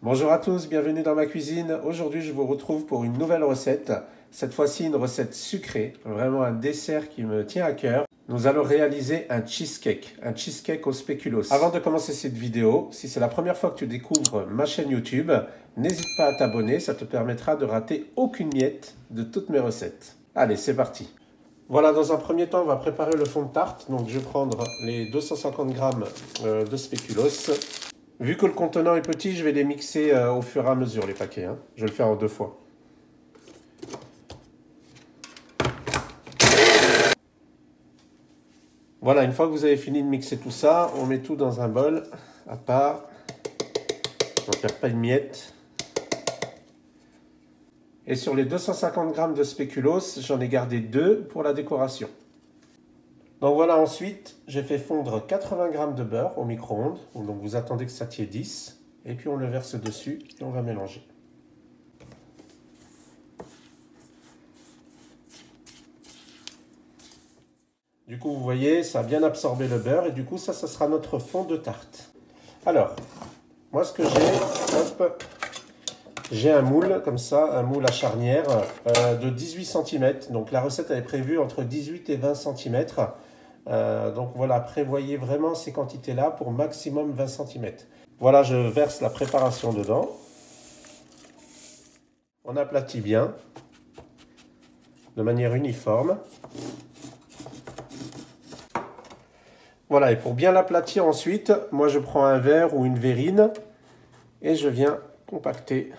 Bonjour à tous, bienvenue dans ma cuisine. Aujourd'hui, je vous retrouve pour une nouvelle recette. Cette fois-ci, une recette sucrée, vraiment un dessert qui me tient à cœur. Nous allons réaliser un cheesecake au spéculoos. Avant de commencer cette vidéo, si c'est la première fois que tu découvres ma chaîne YouTube, n'hésite pas à t'abonner, ça te permettra de rater aucune miette de toutes mes recettes. Allez, c'est parti. Voilà, dans un premier temps, on va préparer le fond de tarte. Donc, je vais prendre les 250 g de spéculoos. Vu que le contenant est petit, je vais les mixer au fur et à mesure, les paquets. Hein. Je vais le faire en 2 fois. Voilà, une fois que vous avez fini de mixer tout ça, on met tout dans un bol à part. On ne perd pas une miette. Et sur les 250 g de spéculoos, j'en ai gardé 2 pour la décoration. Donc voilà, ensuite, j'ai fait fondre 80 g de beurre au micro-ondes. Donc vous attendez que ça tiédisse. Et puis on le verse dessus et on va mélanger. Du coup, vous voyez, ça a bien absorbé le beurre. Et du coup, ça sera notre fond de tarte. Alors, moi ce que j'ai un moule comme ça, un moule à charnière de 18 cm. Donc la recette elle est prévue entre 18 et 20 cm. Donc voilà, prévoyez vraiment ces quantités-là pour maximum 20 cm. Voilà, je verse la préparation dedans. On aplatit bien, de manière uniforme. Voilà, et pour bien l'aplatir ensuite, moi je prends un verre ou une verrine et je viens compacter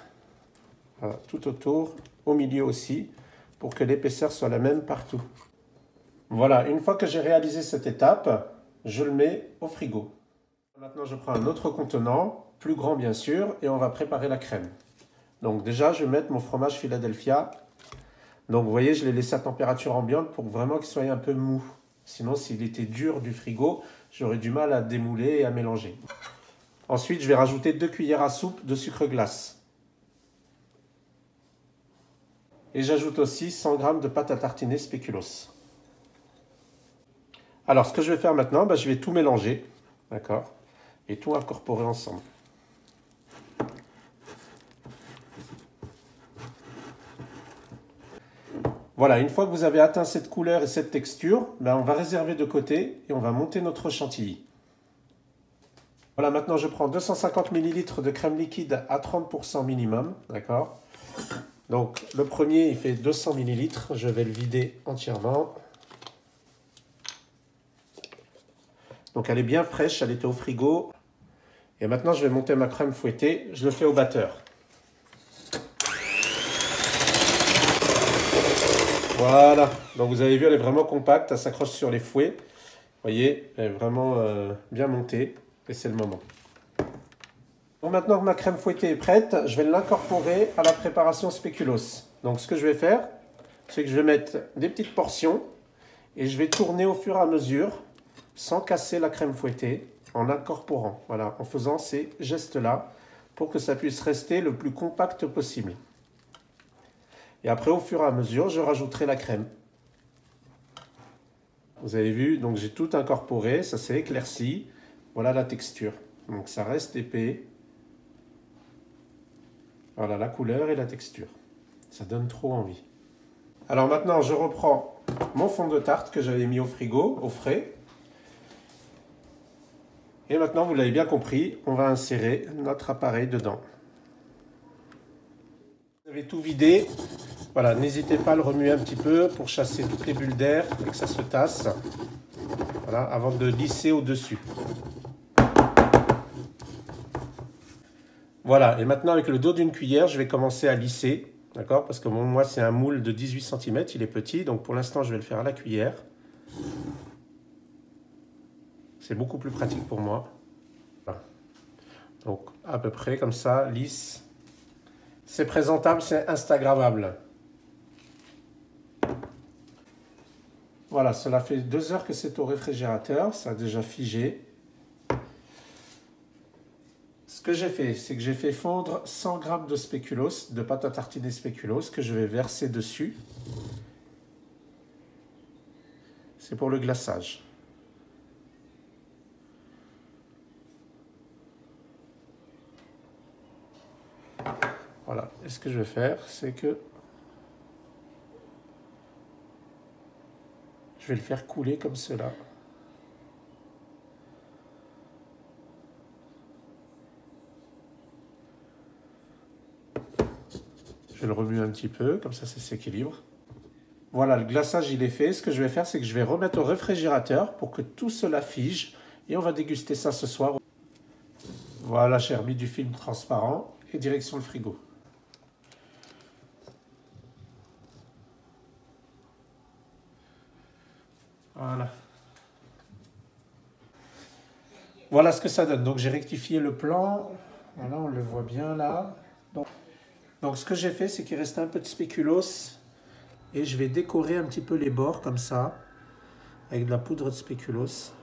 tout autour, au milieu aussi, pour que l'épaisseur soit la même partout. Voilà, une fois que j'ai réalisé cette étape, je le mets au frigo. Maintenant, je prends un autre contenant, plus grand bien sûr, et on va préparer la crème. Donc déjà, je vais mettre mon fromage Philadelphia. Donc vous voyez, je l'ai laissé à température ambiante pour vraiment qu'il soit un peu mou. Sinon, s'il était dur du frigo, j'aurais du mal à démouler et à mélanger. Ensuite, je vais rajouter 2 cuillères à soupe de sucre glace. Et j'ajoute aussi 100 g de pâte à tartiner spéculoos. Alors, ce que je vais faire maintenant, je vais tout mélanger. D'accord? Et tout incorporer ensemble. Voilà, une fois que vous avez atteint cette couleur et cette texture, on va réserver de côté et on va monter notre chantilly. Voilà, maintenant je prends 250 ml de crème liquide à 30% minimum, d'accord? Donc le premier, il fait 200 ml, je vais le vider entièrement. Donc elle est bien fraîche, elle était au frigo. Et maintenant je vais monter ma crème fouettée, je le fais au batteur. Voilà, donc vous avez vu, elle est vraiment compacte, elle s'accroche sur les fouets. Vous voyez, elle est vraiment bien montée et c'est le moment. Bon, maintenant que ma crème fouettée est prête, je vais l'incorporer à la préparation spéculoos. Donc ce que je vais faire, c'est que je vais mettre des petites portions et je vais tourner au fur et à mesure sans casser la crème fouettée en incorporant, voilà, en faisant ces gestes-là pour que ça puisse rester le plus compact possible. Et après, au fur et à mesure, je rajouterai la crème. Vous avez vu, donc j'ai tout incorporé, ça s'est éclairci. Voilà la texture. Donc ça reste épais. Voilà la couleur et la texture. Ça donne trop envie. Alors maintenant, je reprends mon fond de tarte que j'avais mis au frigo, au frais. Et maintenant, vous l'avez bien compris, on va insérer notre appareil dedans. Vous avez tout vidé. Voilà, n'hésitez pas à le remuer un petit peu pour chasser toutes les bulles d'air et que ça se tasse. Voilà, avant de lisser au-dessus. Voilà, et maintenant avec le dos d'une cuillère, je vais commencer à lisser. D'accord? Parce que moi, c'est un moule de 18 cm, il est petit. Donc pour l'instant, je vais le faire à la cuillère. C'est beaucoup plus pratique pour moi. Voilà. Donc à peu près comme ça, lisse. C'est présentable, c'est instagrammable. Voilà, cela fait 2 heures que c'est au réfrigérateur, ça a déjà figé. Ce que j'ai fait, c'est que j'ai fait fondre 100 g de spéculoos, de pâte à tartiner spéculoos, que je vais verser dessus. C'est pour le glaçage. Voilà, et ce que je vais faire, c'est que je vais le faire couler comme cela. Je le remue un petit peu, comme ça s'équilibre. Voilà, le glaçage il est fait. Ce que je vais faire, c'est que je vais remettre au réfrigérateur pour que tout cela fige. Et on va déguster ça ce soir. Voilà, j'ai remis du film transparent et direction le frigo. Voilà. Voilà ce que ça donne. Donc j'ai rectifié le plan. Voilà, on le voit bien là. Donc ce que j'ai fait, c'est qu'il restait un peu de spéculoos. Et je vais décorer un petit peu les bords comme ça. Avec de la poudre de spéculoos.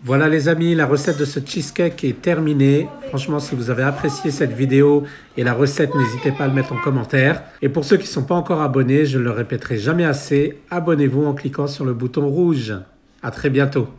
Voilà les amis, la recette de ce cheesecake est terminée. Franchement, si vous avez apprécié cette vidéo et la recette, n'hésitez pas à le mettre en commentaire. Et pour ceux qui ne sont pas encore abonnés, je ne le répéterai jamais assez, abonnez-vous en cliquant sur le bouton rouge. À très bientôt.